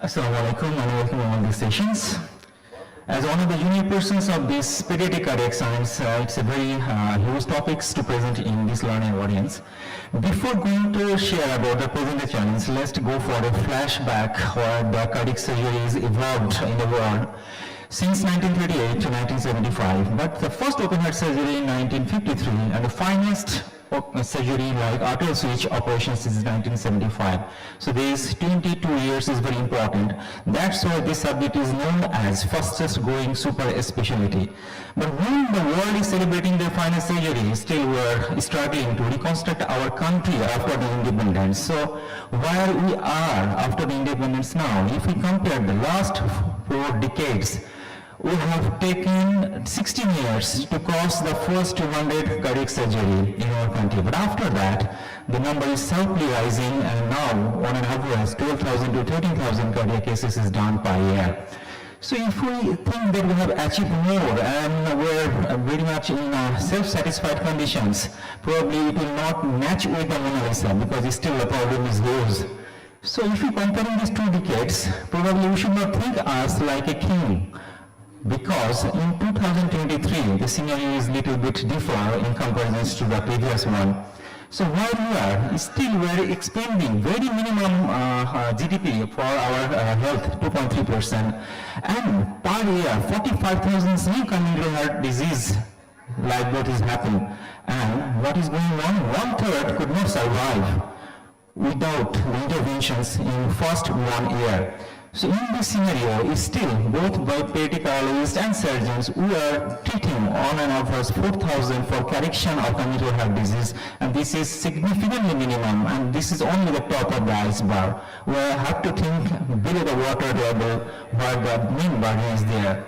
Assalamu alaikum and welcome to all these sessions. As one of the junior persons of this pediatric cardiac science, it's a very huge topics to present in this learning audience. Before going to share about the present challenge, let's go for a flashback where the cardiac surgeries evolved in the world since 1938 to 1975. But the first open heart surgery in 1953 and the finest surgery like arterial switch operations is 1975. So this 22 years is very important. That's why this subject is known as fastest growing super specialty. But when the world is celebrating their finest surgery, still we're struggling to reconstruct our country after the independence. So where we are after the independence now, if we compare the last 4 decades, we have taken 16 years to cross the first 200 cardiac surgery in our country. But after that, the number is sharply rising, and now on an average 12,000 to 13,000 cardiac cases is done per year. So if we think that we have achieved more and we're very much in self-satisfied conditions, probably it will not match with the Mona Lisa because still the problem is huge. So if we comparing these 2 decades, probably we should not think us like a king. Because in 2023, the scenario is a little bit different in comparison to the previous one. So while we are still very expending very minimum GDP for our health, 2.3%, and per year 45,000 new congenital heart disease like what is happening. And what is going on? 1/3 could not survive without the interventions in first 1 year. So in this scenario, still both by pediatric cardiologists and surgeons, we are treating on an average 4,000 for correction of congenital heart disease, and this is significantly minimum, and this is only the top of the iceberg. We have to think below the water level where the main burden is there.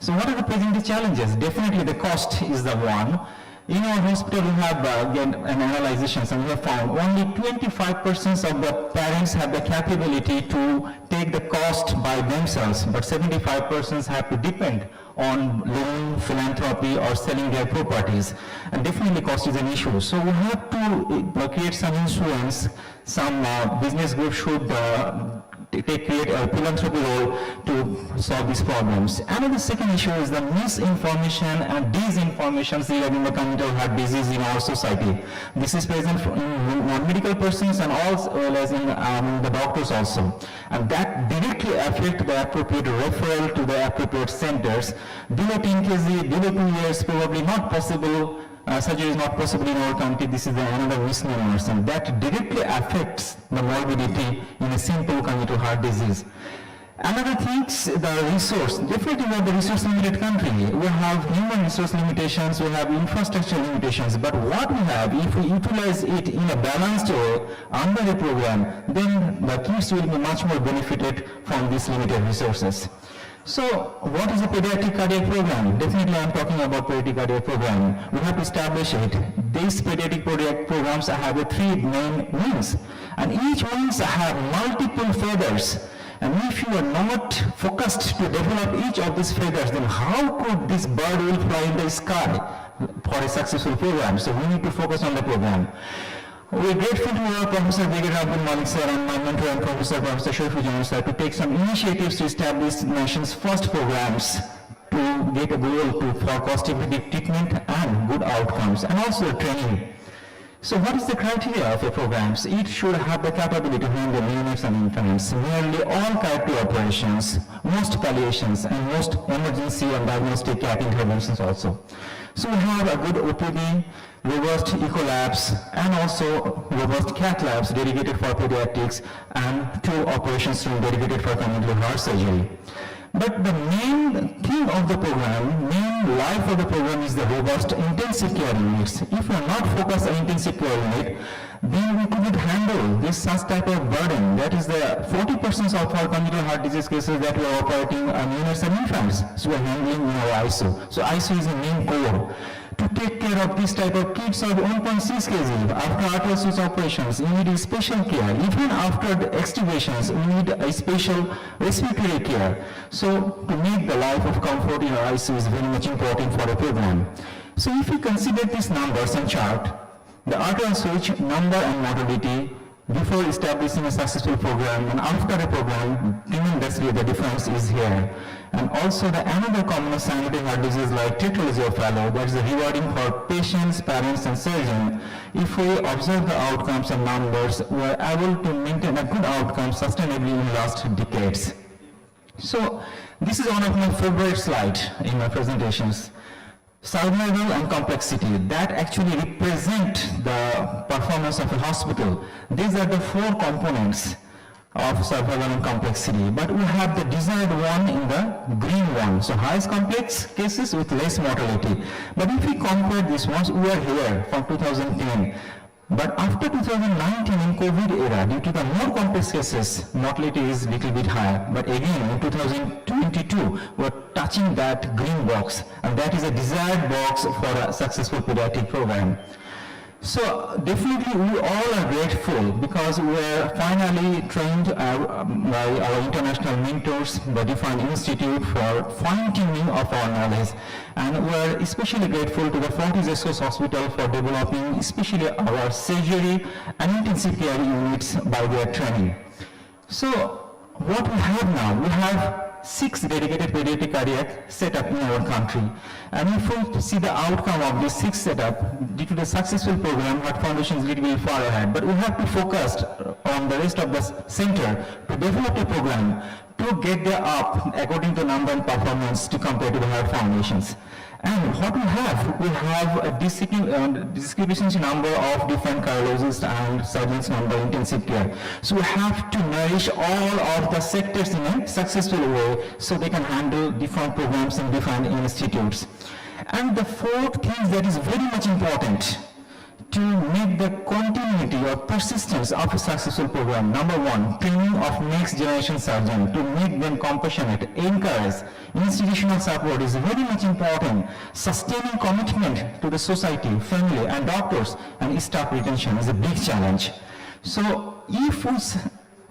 So what are the present challenges? Definitely the cost is the one. In our hospital, we have an analysis, and we have found only 25% of the parents have the capability to take the cost by themselves, but 75% have to depend on loan, philanthropy, or selling their properties. And definitely cost is an issue. So we have to create some insurance, some business group should create a philanthropy role to solve these problems. Another second issue is the misinformation and disinformation regarding the congenital heart disease in our society. This is present in non-medical persons and as well as in the doctors also. And that directly affects the appropriate referral to the appropriate centers. Below 10 kg, below 2 years, probably not possible. Surgery is not possible in our country. This is another misnomer, and that directly affects the morbidity in a simple congenital heart disease. Another thing, the resource. Definitely we are the resource limited country. We have human resource limitations, we have infrastructure limitations, but what we have, if we utilize it in a balanced way under the program, then the kids will be much more benefited from these limited resources. So what is the pediatric cardiac program? Definitely I'm talking about pediatric cardiac program. We have to establish it. These pediatric cardiac programs have 3 main wings, and each wings have multiple feathers. And if you are not focused to develop each of these feathers, then how could this bird will fly in the sky for a successful program? So we need to focus on the program. We are grateful to our Professor Brigadier Abdul Malik sir and my mentor and Professor Sharifuddin sir to take some initiatives to establish the nation's first programs to get a goal for cost-effective treatment and good outcomes, and also training. So what is the criteria of the programs? It should have the capability to handle neonates and infants, nearly all cardiac operations, most palliations, and most emergency and diagnostic CAT interventions also. So we have a good OPD, robust echo labs, and also robust CAT labs dedicated for pediatrics, and 2 operations room dedicated for congenital heart surgery. But the main thing of the program, main life of the program is the robust intensive care units. If we are not focused on intensive care unit, then we couldn't handle this such type of burden. That is the 40% of our congenital heart disease cases that we are operating on neonates and infants. So we are handling in our ICU. So ICU is the main core. To take care of this type of kids of 1.6 kg after arterial switch operations, we need special care. Even after the extubations, we need a special respiratory care. So to make the life of comfort in our ICU is very much important for a program. So if you consider these numbers and chart, the arterial switch number and mortality before establishing a successful program and after a program, tremendously the difference is here. And also the another common cyanotic heart disease like tetralogy of Fallot, that is rewarding for patients, parents and surgeon. If we observe the outcomes and numbers, we are able to maintain a good outcome sustainably in the last decades. So this is one of my favorite slides in my presentations. Survival and complexity, that actually represent the performance of a hospital. These are the four components of survival and complexity, but we have the desired one in the green one. So highest complex cases with less mortality. But if we compare these ones, we are here from 2010. But after 2019 in COVID era, due to the more complex cases, mortality is a little bit higher. But again, in 2022, we're touching that green box, and that is a desired box for a successful pediatric program. So definitely we all are grateful because we are finally trained by our international mentors, the different institute for fine-tuning of our knowledge. And we are especially grateful to the Fortis Essos Hospital for developing especially our surgery and intensive care units by their training. So what we have now, we have 6 dedicated pediatric cardiac setup in our country. And if we see the outcome of this 6 setup, due to the successful program, Heart Foundation is a little bit far ahead, but we have to focus on the rest of the center to develop a program to get there up according to number and performance to compare to the Heart Foundations. And what we have a discrepancy number of different cardiologists and surgeons number intensive care. So we have to nourish all of the sectors in a successful way so they can handle different programs in different institutes. And the fourth thing that is very much important to make the continuity or persistence of a successful program. Number one, training of next generation surgeon to make them compassionate, encourage. Institutional support is very much important. Sustaining commitment to the society, family and doctors and staff retention is a big challenge. So if we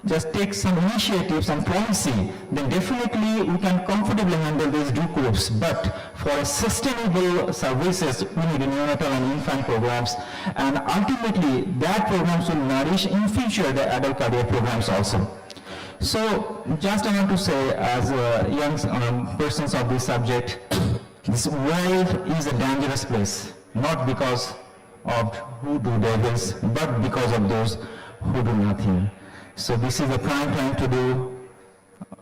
just take some initiatives and policy, then definitely we can comfortably handle these two groups. But for sustainable services, we need neonatal and infant programs, and ultimately that programs will nourish in future the adult cardiac programs also. So just I want to say, as young persons of this subject, this world is a dangerous place, not because of who do devils, but because of those who do nothing. So this is the prime time to do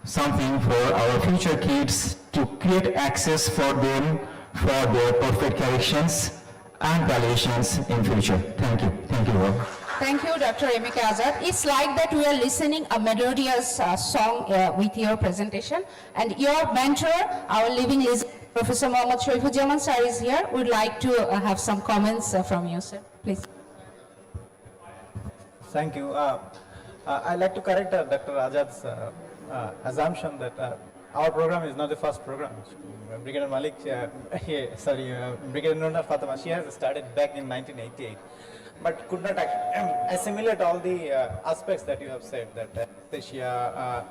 something for our future kids, to create access for them for their perfect corrections and palliations in future. Thank you. Thank you all. Thank you, Dr. MAK Azad. It's like that we are listening a melodious song with your presentation. And your mentor, our living legend, Professor Mohammad Sharifujaman sir is here. We'd like to have some comments from you, sir. Please. Thank you. I'd like to correct Dr. Azad's assumption that our program is not the first program. Brigadier Malik, Brigadier Nurna Fatema, she has started back in 1988, but could not assimilate all the aspects that you have said, that anesthesia,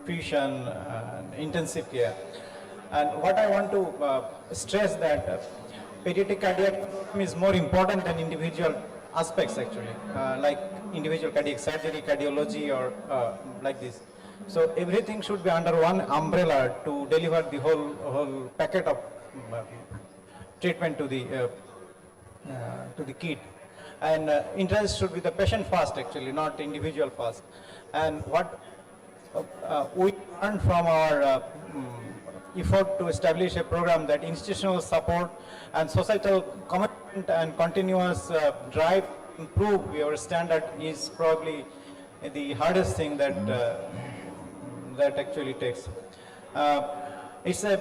fusion, intensive care. And what I want to stress that pediatric cardiac is more important than individual aspects actually, like individual cardiac surgery, cardiology, or like this. So everything should be under one umbrella to deliver the whole packet of treatment to the kid. And interest should be the patient first actually, not individual first. And what we learned from our effort to establish a program, that institutional support and societal commitment and continuous drive to improve your standard is probably the hardest thing that that actually takes. It's a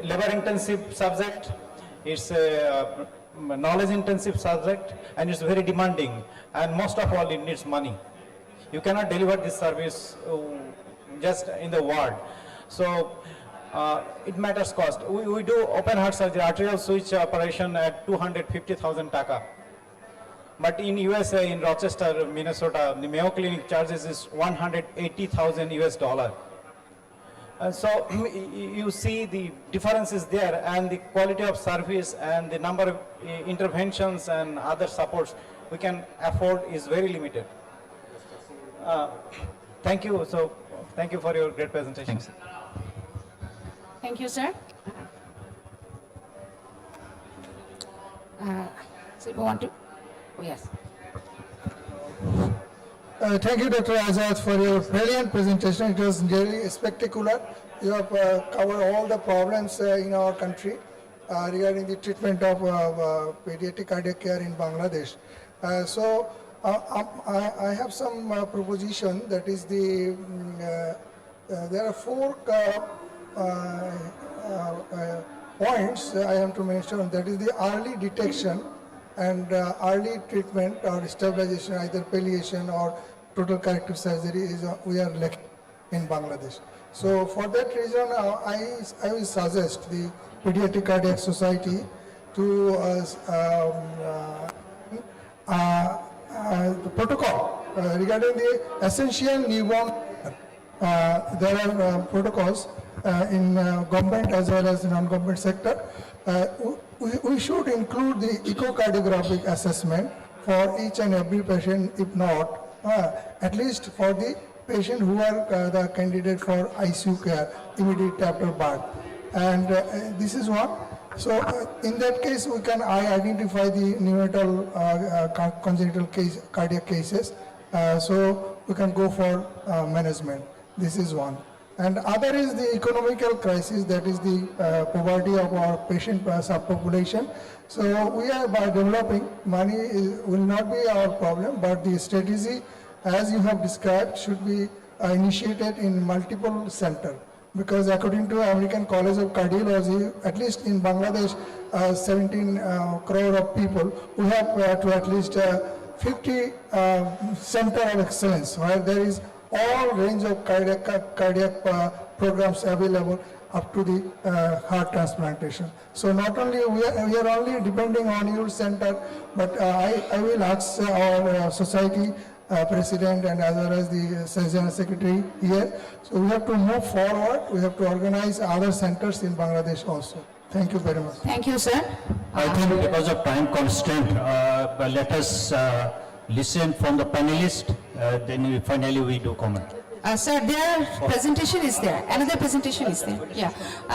labor-intensive subject, it's a knowledge-intensive subject, and it's very demanding, and most of all it needs money. You cannot deliver this service just in the ward. So it matters cost. We do open heart surgery, arterial switch operation at 250,000 taka. But in USA, in Rochester, Minnesota, the Mayo Clinic charges is 180,000 US dollar. And so you see the differences there, and the quality of service and the number of interventions and other supports we can afford is very limited. Thank you. So, thank you for your great presentation. Thanks. Thank you, sir. So you want to? Oh, yes. Thank you, Dr. Azad, for your brilliant presentation. It was really spectacular. You have covered all the problems in our country regarding the treatment of pediatric cardiac care in Bangladesh. I have some proposition. That is there are four points I have to mention. That is the early detection and early treatment or stabilization, either palliation or total corrective surgery is we are lacking in Bangladesh. So for that reason, I will suggest the Pediatric Cardiac Society to the protocol regarding the essential newborn. There are protocols in government as well as non-government sector. We should include the echocardiographic assessment for each and every patient, if not, at least for the patient who are the candidate for ICU care immediately after birth. And this is one. So in that case, we can identify the neonatal congenital cardiac cases. So we can go for management. This is one. And other is the economical crisis, that is the poverty of our patient subpopulation. So we are by developing, money will not be our problem, but the strategy, as you have described, should be initiated in multiple centers. Because according to American College of Cardiology, at least in Bangladesh, 17 crore of people, we have to at least 50 center of excellence, where there is all range of cardiac programs available up to the heart transplantation. So not only we are only depending on your center, but I will ask our society president and as well as the general secretary here. So we have to move forward. We have to organize other centers in Bangladesh also. Thank you very much. Thank you, sir. I think because of time constraint, let us listen from the panelists, then finally we do comment. Sir, their presentation is there. Another presentation is there. Yeah.